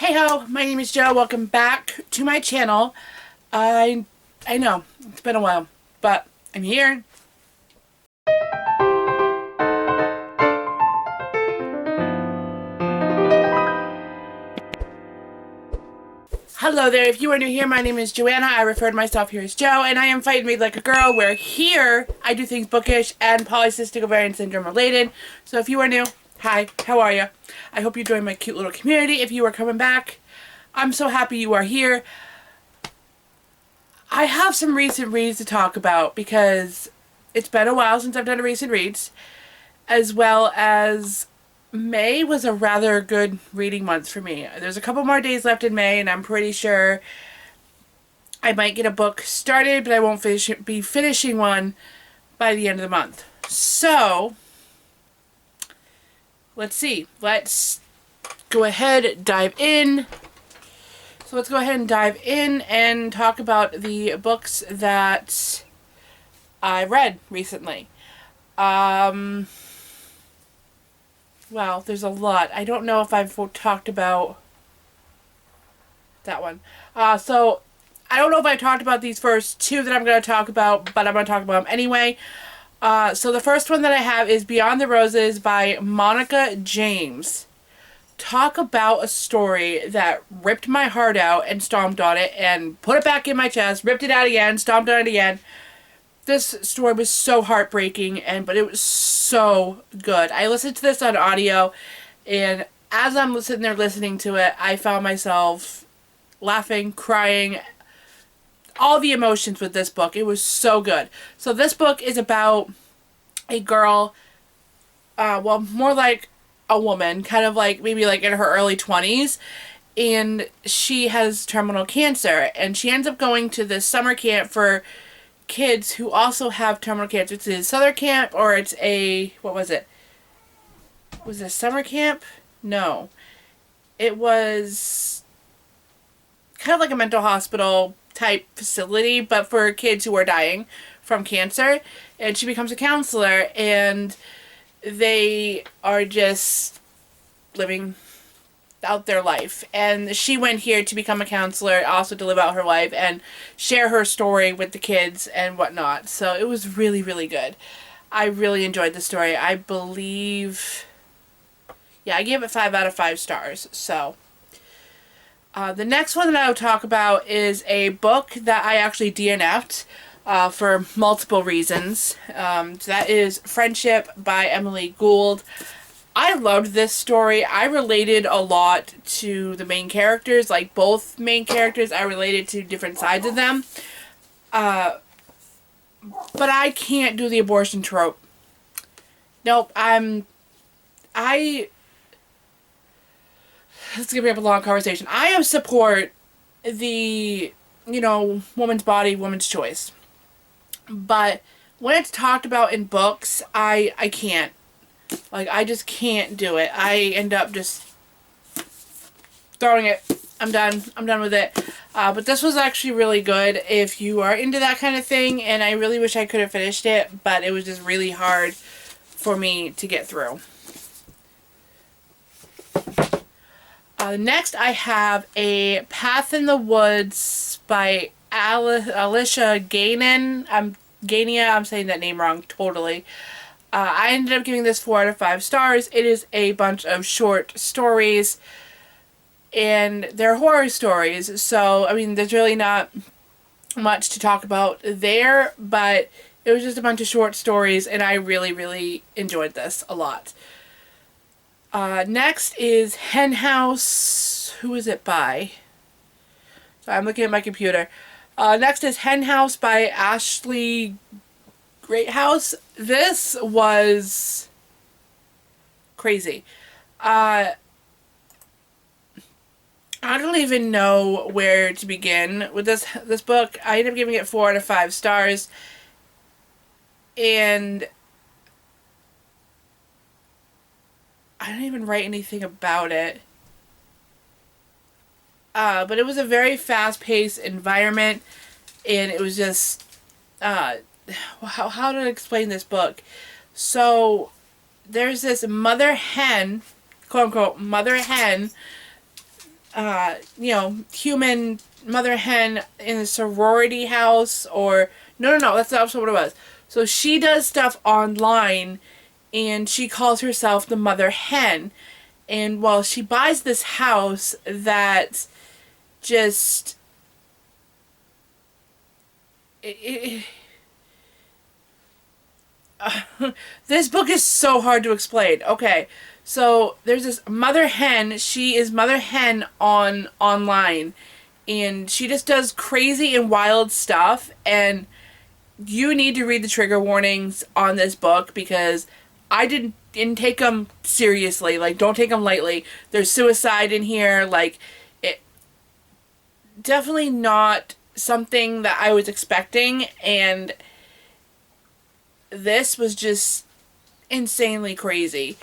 Hey ho, my name is Joe. Welcome back to my channel. I know, it's been a while, but I'm here. Hello there, if you are new here, my name is Joanna. I refer to myself here as Joe, and I am Fight and Read Like a Girl, where here I do things bookish and polycystic ovarian syndrome related. So if you are new, hi, how are you? I hope you join my cute little community. If you are coming back, I'm so happy you are here. I have some recent reads to talk about because it's been a while since I've done a recent reads, as well as May was a rather good reading month for me. There's a couple more days left in May, and I'm pretty sure I might get a book started, but I won't be finishing one by the end of the month. So, let's see. Let's go ahead, dive in. So let's go ahead and dive in and talk about the books that I read recently. Well, there's a lot. I don't know if I've talked about that one. So I don't know if I talked about these first two that I'm going to talk about, but I'm going to talk about them anyway. So the first one that I have is Beyond the Roses by Monica James. Talk about a story that ripped my heart out and stomped on it and put it back in my chest, ripped it out again, stomped on it again. This story was so heartbreaking, but it was so good. I listened to this on audio, and as I'm sitting there listening to it, I found myself laughing, crying, all the emotions with this book. It was so good. So this book is about a girl, well, more like a woman, kind of like maybe like in her early 20s, and she has terminal cancer, and she ends up going to this summer camp for kids who also have terminal cancer. It's a summer camp, or it's a, what was it? Was it a summer camp? No. It was kind of like a mental hospital type facility, but for kids who are dying from cancer. And she becomes a counselor, and they are just living out their life. And she went here to become a counselor, also to live out her life and share her story with the kids and whatnot. So it was really, really good. I really enjoyed the story. I believe, yeah, I gave it 5 out of 5 stars. So the next one that I will talk about is a book that I actually DNF'd for multiple reasons. So that is Friendship by Emily Gould. I loved this story. I related a lot to the main characters, like both main characters. I related to different sides of them. But I can't do the abortion trope. Nope, this is going to be a long conversation. I support the, woman's body, woman's choice. But when it's talked about in books, I can't. Like, I just can't do it. I end up just throwing it. I'm done. I'm done with it. But this was actually really good if you are into that kind of thing, and I really wish I could have finished it, but it was just really hard for me to get through. Next, I have A Path in the Woods by Alicia Gaynor. I'm saying that name wrong totally. I ended up giving this 4 out of 5 stars. It is a bunch of short stories, and they're horror stories, so, I mean, there's really not much to talk about there, but it was just a bunch of short stories, and I really, really enjoyed this a lot. Next is Hen House. Who is it by? Sorry, I'm looking at my computer. Next is Hen House by Ashley Greathouse. This was crazy. I don't even know where to begin with this book. I ended up giving it 4 out of 5 stars. And I don't even write anything about it. But it was a very fast-paced environment, and it was just, how to explain this book? So, there's this mother hen, quote-unquote, mother hen, human mother hen in a sorority house, or no, that's not what it was. So she does stuff online, and she calls herself the mother hen. And while she buys this house that just this book is so hard to explain. Okay, so there's this mother hen. She is mother hen online, and she just does crazy and wild stuff. And you need to read the trigger warnings on this book, because I didn't take them seriously. Like, don't take them lightly. There's suicide in here. Like, it definitely not something that I was expecting, and this was just insanely crazy.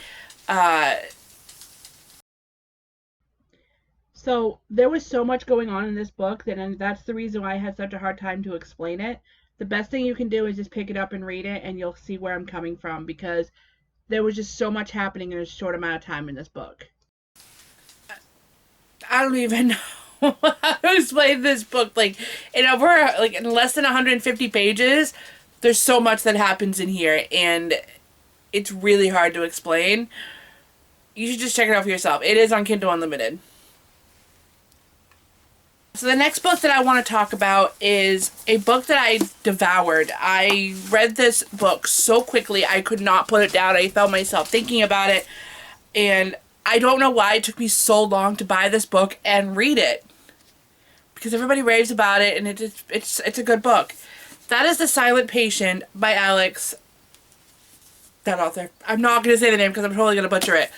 So there was so much going on in this book and that's the reason why I had such a hard time to explain it. The best thing you can do is just pick it up and read it, and you'll see where I'm coming from, because there was just so much happening in a short amount of time in this book. I don't even know how to explain this book. Like, in less than 150 pages, there's so much that happens in here, and it's really hard to explain. You should just check it out for yourself. It is on Kindle Unlimited. So the next book that I want to talk about is a book that I devoured. I read this book so quickly, I could not put it down. I felt myself thinking about it, and I don't know why it took me so long to buy this book and read it, because everybody raves about it, and it's a good book. That is The Silent Patient by Alex, that author. I'm not going to say the name because I'm totally going to butcher it.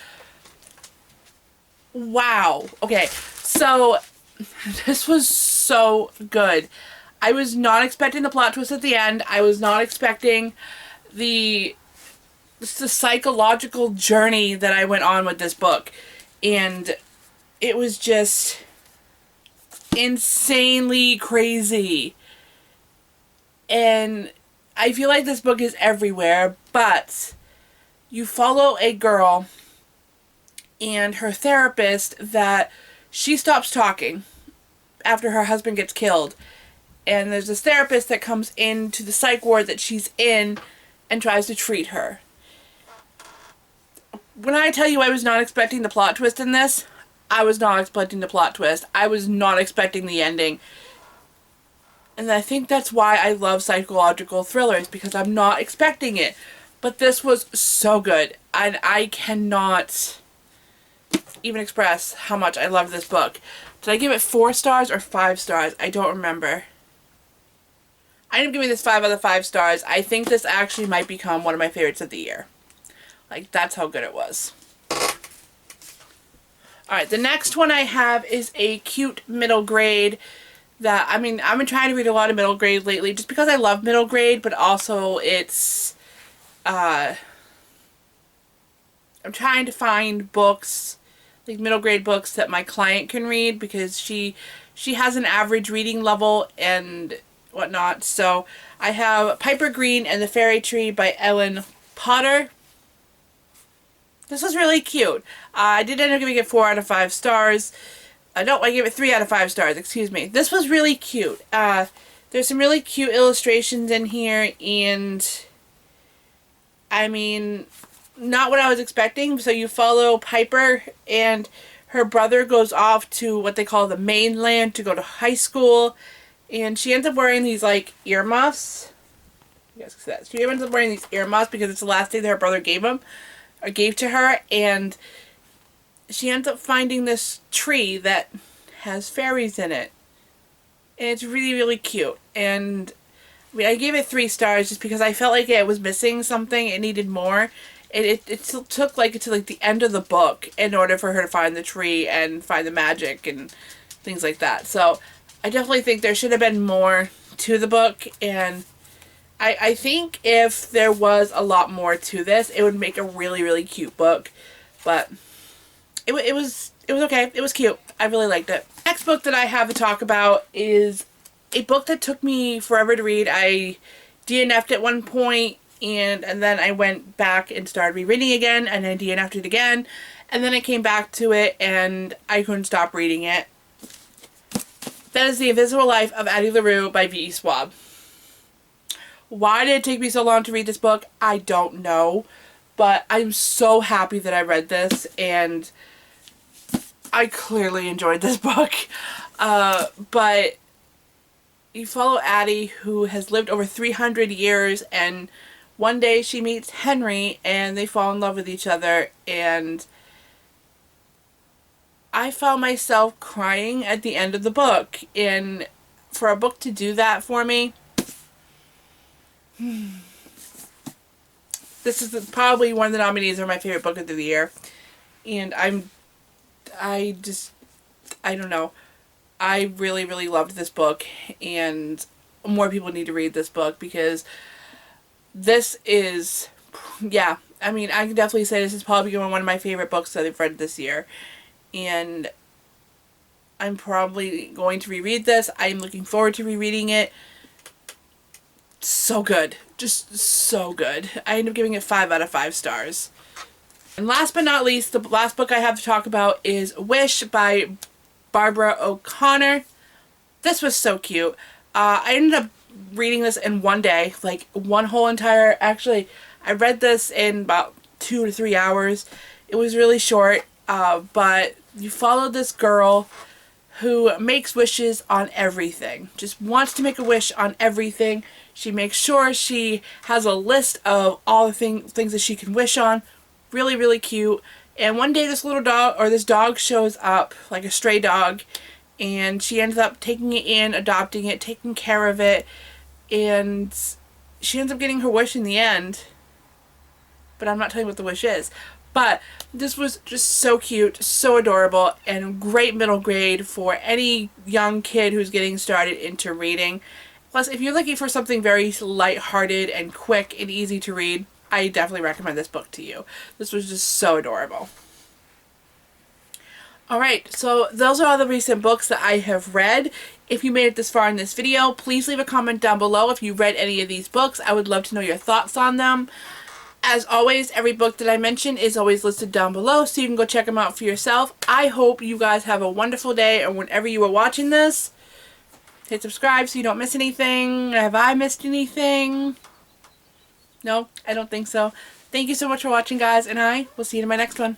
Wow. Okay, so this was so good. I was not expecting the plot twist at the end. I was not expecting the psychological journey that I went on with this book. And it was just insanely crazy. And I feel like this book is everywhere, but you follow a girl and her therapist that she stops talking after her husband gets killed. And there's this therapist that comes into the psych ward that she's in and tries to treat her. When I tell you I was not expecting the plot twist in this, I was not expecting the plot twist. I was not expecting the ending. And I think that's why I love psychological thrillers, because I'm not expecting it. But this was so good. And I cannot even express how much I love this book. Did I give it 4 stars or 5 stars? I don't remember. I ended up giving this 5 out of 5 stars. I think this actually might become one of my favorites of the year. Like, that's how good it was. Alright, the next one I have is a cute middle grade that, I mean, I've been trying to read a lot of middle grade lately just because I love middle grade, but also it's, I'm trying to find books, like middle grade books that my client can read, because she has an average reading level and whatnot. So I have Piper Green and the Fairy Tree by Ellen Potter. This was really cute. I did end up giving it 4 out of 5 stars. No, I gave it 3 out of 5 stars, excuse me. This was really cute. There's some really cute illustrations in here, and I mean, not what I was expecting. So you follow Piper, and her brother goes off to what they call the mainland to go to high school, and she ends up wearing these, like, earmuffs. You guys can see that. She ends up wearing these earmuffs because it's the last thing that her brother gave to her, and she ends up finding this tree that has fairies in it. And it's really, really cute. And I mean, I gave it 3 stars just because I felt like it was missing something. It needed more. It still took like to like the end of the book in order for her to find the tree and find the magic and things like that. So I definitely think there should have been more to the book, and I think if there was a lot more to this, it would make a really, really cute book. But it was okay. It was cute. I really liked it. Next book that I have to talk about is a book that took me forever to read. I DNF'd at one point, and then I went back and started rereading again, and I DNF'd it again. And then I came back to it and I couldn't stop reading it. That is The Invisible Life of Addie LaRue by V.E. Schwab. Why did it take me so long to read this book? I don't know. But I'm so happy that I read this, and I clearly enjoyed this book. But you follow Addie, who has lived over 300 years, and one day she meets Henry and they fall in love with each other, and I found myself crying at the end of the book. And for a book to do that for me, this is probably one of the nominees for my favorite book of the year. And I don't know. I really, really loved this book, and more people need to read this book, because this is, yeah, I mean, I can definitely say this is probably one of my favorite books that I've read this year. And I'm probably going to reread this. I'm looking forward to rereading it. So good. Just so good. I end up giving it 5 out of 5 stars. And last but not least, the last book I have to talk about is Wish by Barbara O'Connor. This was so cute. I ended up reading this in one day. Like, one whole entire... Actually, I read this in about 2 to 3 hours. It was really short. But you follow this girl who makes wishes on everything. Just wants to make a wish on everything. She makes sure she has a list of all the things that she can wish on. Really, really cute. And one day this little dog, or this dog, shows up, like a stray dog, and she ends up taking it in, adopting it, taking care of it, and she ends up getting her wish in the end. But I'm not telling you what the wish is. But this was just so cute, so adorable, and great middle grade for any young kid who's getting started into reading. Plus, if you're looking for something very lighthearted and quick and easy to read, I definitely recommend this book to you. This was just so adorable. Alright, so those are all the recent books that I have read. If you made it this far in this video, please leave a comment down below if you read any of these books. I would love to know your thoughts on them. As always, every book that I mention is always listed down below, so you can go check them out for yourself. I hope you guys have a wonderful day, or whenever you are watching this. Hit subscribe so you don't miss anything. Have I missed anything? No, I don't think so. Thank you so much for watching, guys, and I will see you in my next one.